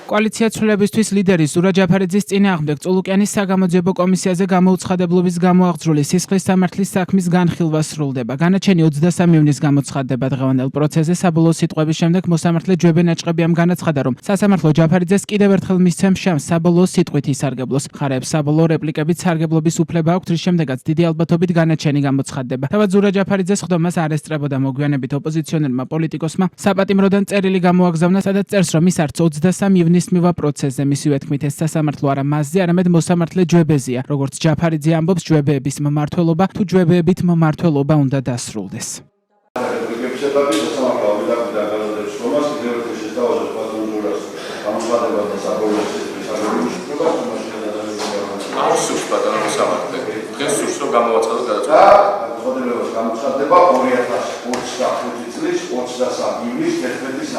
კოალიცია ცვლილებისთვის ლიდერი ზურაბ ჯაფარიძის წინააღმდეგ წულუკიანის საგამოძიებო კომისიაზე გამოუცხადებლობის გამოაღწრული სისხლის სამართლის საქმის განხილვა სრულდება. განაჩენი 23 ივნის გამოცხადდება დღევანდელ პროცესზე. საბოლოო სიტყვების შემდეგ მოსამართლე ჯვებენ აჭყებიამ განაცხადა, რომ სასამართლო ჯაფარიძეს კიდევ ერთხელ მისცემს შანსს საბოლოო სიტყვით ისარგებლოს. მხარეებს საბოლოო რეპლიკებით სარგებლობის უფლება აქვთ, რის შემდეგაც დიდი ალბათობით განაჩენი გამოცხადდება. თავად ზურაბ ჯაფარიძეს ხდომას არ ესწრებოდა მოგვიანებით ოპოზიციონერმა პოლიტიკოსმა საპატიმროდან წერილი გამოაგზავნა, სადაც წერს, რომ ის არც 23 ივნის მისმივა პროცესზე. მისივე თქმით, ეს სასამართლო არა მასზე, არამედ მოსამართლე ჯვებეზეა. როგორც ჯაფარიძე ამბობს, ჯვებების მმართველობა თუ ჯვებებით მმართველობა უნდა დასრულდეს. გამოცხადდება 2025 წლის 23 ივნის 11-ის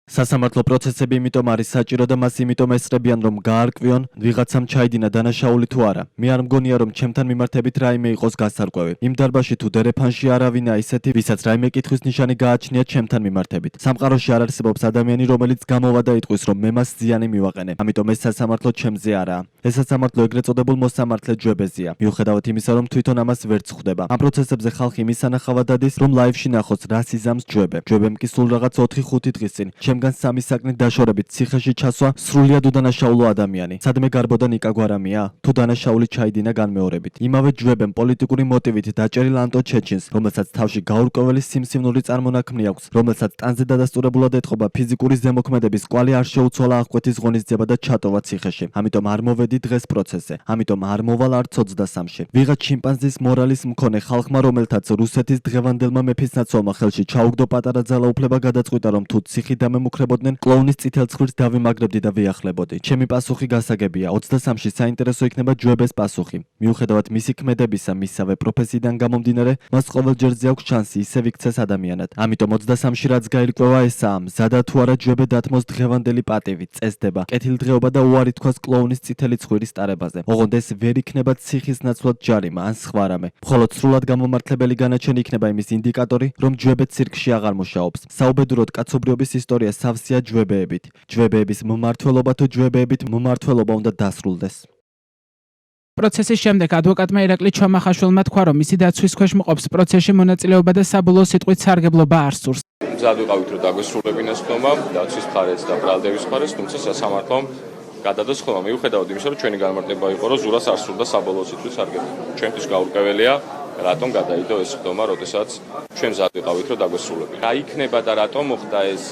სასამართლო პროცესები იმიტომ არის საჭირო და მას იმიტომ ესწრებიან, რომ გაარკვიონ ვიღაცამ ჩაიდინა დანაშაული თუ არა. მე არ მგონია, რომ ჩემთან მიმართებით რაიმე იყოს გასარკვევი. იმ დარბაზში თუ დერეფანში არავინა ისეთი, ვისაც რაიმე კითხვის ნიშანი გააჩნია ჩემთან მიმართებით. სამყაროში არ არსებობს ადამიანი, რომელიც გამოვა და იტყვის, რომ მე მას ზიანი მივაყენე. ამიტომ ეს სასამართლო ჩემზე არაა. ეს სასამართლო ეგრეთ წოდებულ მოსამართლე ჯვებეზეა. მიუხედავად იმისა, რომ თვითონ ამას ვერც ხვდება. ამ პროცესებზე ხალხი მისანახავად დადის, რომ ლაივში ნახოს რა სიზამს ჯვებებ. ჯვებემ კი სულ რაღაც 4-5 დღის წინ ჩემგან სამი საკნით დაშორებით ციხეში ჩასვა სრულიად უდანაშაულო ადამიანი. სადმე გარბოდა ნიკა გვარამია? თუ დანაშაული ჩაიდინა განმეორებით. იმავე ჯვებემ პოლიტიკური მოტივით დაჭერილ ანტო ჩეჩინს, რომელსაც თავში გაურკვეველი სიმსივნური წარმონაქმნი აქვს, რომელსაც ტანზე დადასტურებულად ეთყობა ფიზიკური ზემოქმედების კვალი არ შეუცვალა აღკვეთის ღონისძიება და ჩატოვა ციხეში. ამიტომ არ მოვედი დღეს პროცესზე. ამიტომ არ მოვალ არც 23-ში. ვიღაც შიმპანზის მორალის მქონე ხალხმა, რომელთაც რუსეთის დღევანდელმა მეფისნაცვალმა ხელში ჩაუგდო პატარა ძალაუფლება, გადაწყვიტა, რომ თუ ციხი დამემუქრებოდნენ, კლოუნის წითელ ცხვირს დავიმაგრებდი და ვიახლებოდი. ჩემი პასუხი გასაგებია. 23-ში საინტერესო იქნება ჯვებეს პასუხი. მიუხედავად მისი ქმედებისა, მისავე პროფესიიდან გამომდინარე, მას ყოველჯერზე აქვს შანსი ისევ იქცეს ადამიანად. ამიტომ 23-ში რაც გაირკვევა ესაა, მზადა თუ არა ჯვებე დათმოს დღევანდელი პატივი, წესდება, კეთილდღეობა და უარი თქვას კლოუნის წითელი ცხვირის ტარებაზე. ოღონდ ეს ვერ იქნება ციხის ნაცვლად ჯარიმა ან სხვა რამე. მხოლოდ სრულად გამომართლებელი განაჩენი იქნება იმის ინდიკატორი, რომ ჯვებე ცირკში აღარ მუშაობს. საუბედუროდ კაცობრიობის ისტორია სავსეა ჯვებეებით. ჯვებეების მმართველობა თუ ჯვებეებით მმართველობა უნდა დასრულდეს. პროცესის შემდეგ ადვოკატმა ირაკლი ჩომახაშვილმა თქვა, რომ მისი დაცვის ქვეშ მყოფს პროცესში მონაწილეობა და საბოლოო სიტყვით სარგებლობა არ სურს. მზად ვიყავით, რომ დაგვესრულებინას ხდომა, დაცვის მხარეს და ბრალდების მხარეს, თუმცა სასამართლომ გადადოს ხდომა. მიუხედავად იმისა, რომ ჩვენი განმარტება იყო, რომ ზურას არ სურდა საბოლოო სიტყვის სარგებლობა. ჩვენთვის გაურკვეველია, რატომ გადაიდო ეს ხდომა, როდესაც ჩვენ მზად ვიყავით, რომ დაგვესრულებინა. რა იქნება და რატომ მოხდა ეს,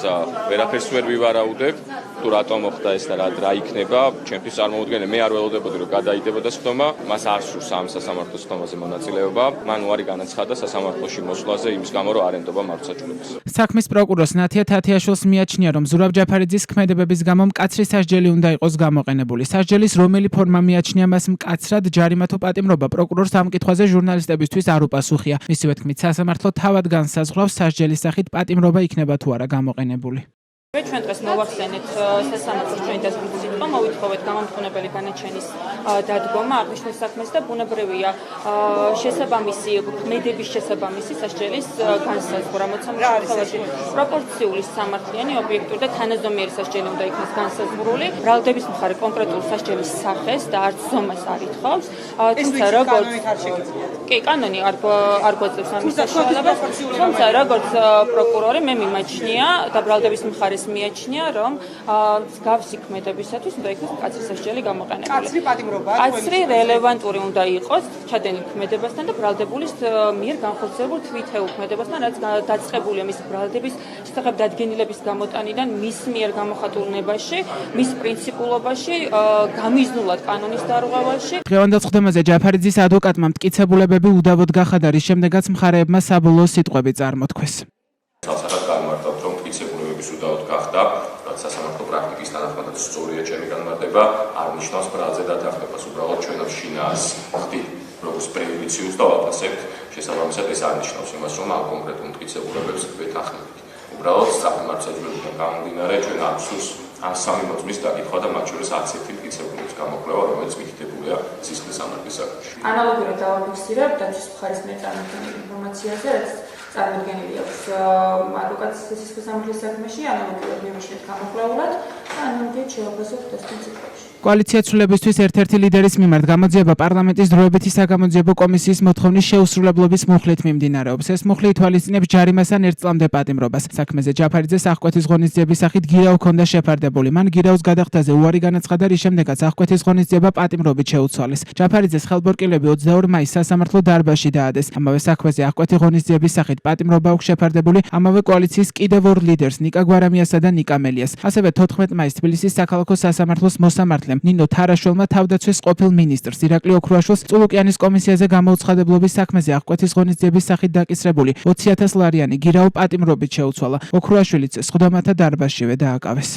ვერაფერს ვერ ვივარაუდებ. თუ რატომ მოხდა ეს და რა იქნება, ჩვენთვის წარმოუდგენელი. მე არ ველოდებოდი, რომ გადაიდებოდა ხდომა, მას არ სურს ამ სასამართლოს ხდომაზე მონაწილეობა. მან უარი განაცხადა სასამართლოში მოსვლაზე იმის გამო, რომ არ ენდობა მართლმსაჯულებას. საქმის პროკურორს ნათია თათიაშვილს მიაჩნია, რომ ზურაბ ჯაფარიძის ქმედებების გამო მკაცრი სასჯელი უნდა იყოს გამოყენებული. სასჯელის რომელი ფორმა მიაჩნია მას მკაცრად, ჯარიმა თუ პატიმრობა, პროკურორს ამ კითხვაზე ჟურნალისტებისთვის არ უპასუხია. მისივე თქმით, სასამართლო თავად განსაზღვრავს სასჯელის სახით პატიმრობა იქნება თუ არა გამოყენებული. ჩვენ დღეს მოვახსენეთ სასამართლოს ჩვენი დასკვნითი სიტყვა, მოვითხოვეთ გამამტყუნებელი განაჩენის დადგომა აღნიშნულ საქმეს და ბუნებრივია შესაბამისი ქმედების შესაბამისი სასჯელის განსაზღვრა. მოცემულობაში პროპორციული სამართლიანი, ობიექტური და თანაზომიერი სასჯელი უნდა იქნას განსაზღვრული. ბრალდების მხარე კონკრეტულ სასჯელის სახეს და არც ზომას არ ითხოვს. თუმცა როგორც კი, კანონი არ გვაძლევს ამის საშუალებას. თუმცა როგორც პროკურორი მე მიმაჩნია და ბრალდების მხარეს მიაჩნია, რომ მსგავსი ქმედებისათვის უნდა იქნას მკაცრი სასჯელი გამოყენებული. მკაცრი პატიმრობა, მკაცრი რელევანტური უნდა იყოს ჩადენილ ქმედებასთან და ბრალდებულის მიერ განხორციელებულ თვითეულ ქმედებასთან, რაც დაწყებულია მის ბრალდების შესახებ დადგენილების გამოტანიდან მის მიერ გამოხატულ ნებაში, მის პრინციპულობაში, გამიზნულად კანონის დარღვევაში. დღევანდელ ხდომაზე ჯაფარიძის ადვოკატმა მტკიცებულებები უდავოდ გახადა, რის შემდეგაც მხარეებმა საბოლოო სიტყვები წარმოთქვეს. სასახად განმარტავთ, რომ მტკიცებულებების უდავოდ გახდა, რაც სასამართლო პრაქტიკის თანახმადაც სწორია ჩემი განმარტება, არ ნიშნავს ბრალზე დათანხმებას. უბრალოდ ჩვენ ამ შინაარს ვხდით, როგორც პრეიუდიციუმს და ვაფასებთ. შესაბამისად ეს არ ნიშნავს იმას, რომ ამ კონკრეტულ მტკიცებულებებს ვეთანხმებით. უბრალოდ სწრაფი მართლმსაჯულებიდან გამომდინარე, ჩვენ არ გვსურს ამ სამი მოწმის დაკითხვა და მათ შორის არც ერთი მტკიცებულების გამოკვლევა, რომელიც მითითებულია სისხლის სამართლის საქმეში. ანალოგიურად დავაფიქსირებ დაცვის მხარის მიერ წარმოქმნილ ინფორმაციაზე, რაც წარმოდგენილი აქვს ადვოკატის სისხლის სამართლის საქმეში, ანალოგიურად მივიჩნევთ გამოკლეურად და ანალოგიად შევაფასებთ დასწრებულ წუთებში. კოალიცია ცვლილებისთვის ერთ-ერთი ლიდერის მიმართ გამოძიება პარლამენტის დროებითი საგამოძიებო კომისიის მოთხოვნის შეუსრულებლობის მუხლით მიმდინარეობს. ეს მუხლი ითვალისწინებს ჯარიმას ან 1 წლამდე პატიმრობას. საქმეზე ჯაფარიძეს აღკვეთის ღონისძიების სახით გირაუ ჰქონდა შეფარდებული. მან გირაუს გადახდაზე უარი განაცხადა, რის შემდეგაც აღკვეთის ღონისძიება პატიმრობით შეუცვალეს. ჯაფარიძეს ხელბორკილები 22 მაისს სასამართლო დარბაზში დაადეს. ამავე საქმეზე აღკვეთი ღონისძიების სახით პატიმრობა აქვს შეფარდებული ამავე კოალიციის კიდევ 2 ლიდერს, ნიკა გვარამიასა და ნიკა მელიას. ასევე 14 მაისს თბილისის საქალაქო სასამართლოს მოსამართლემ ნინო თარაშველმა თავდაცვის ყოფილ მინისტრს ირაკლი ოქრუაშვილს წულუკიანის კომისიაზე გამოუცხადებლობის საქმეზე აღკვეთის ღონისძიების სახით დაკისრებული 20,000 ლარიანი გირაუ პატიმრობით შეუცვალა. ოქრუაშვილიც სხდომათა დარბაზშივე დააკავეს.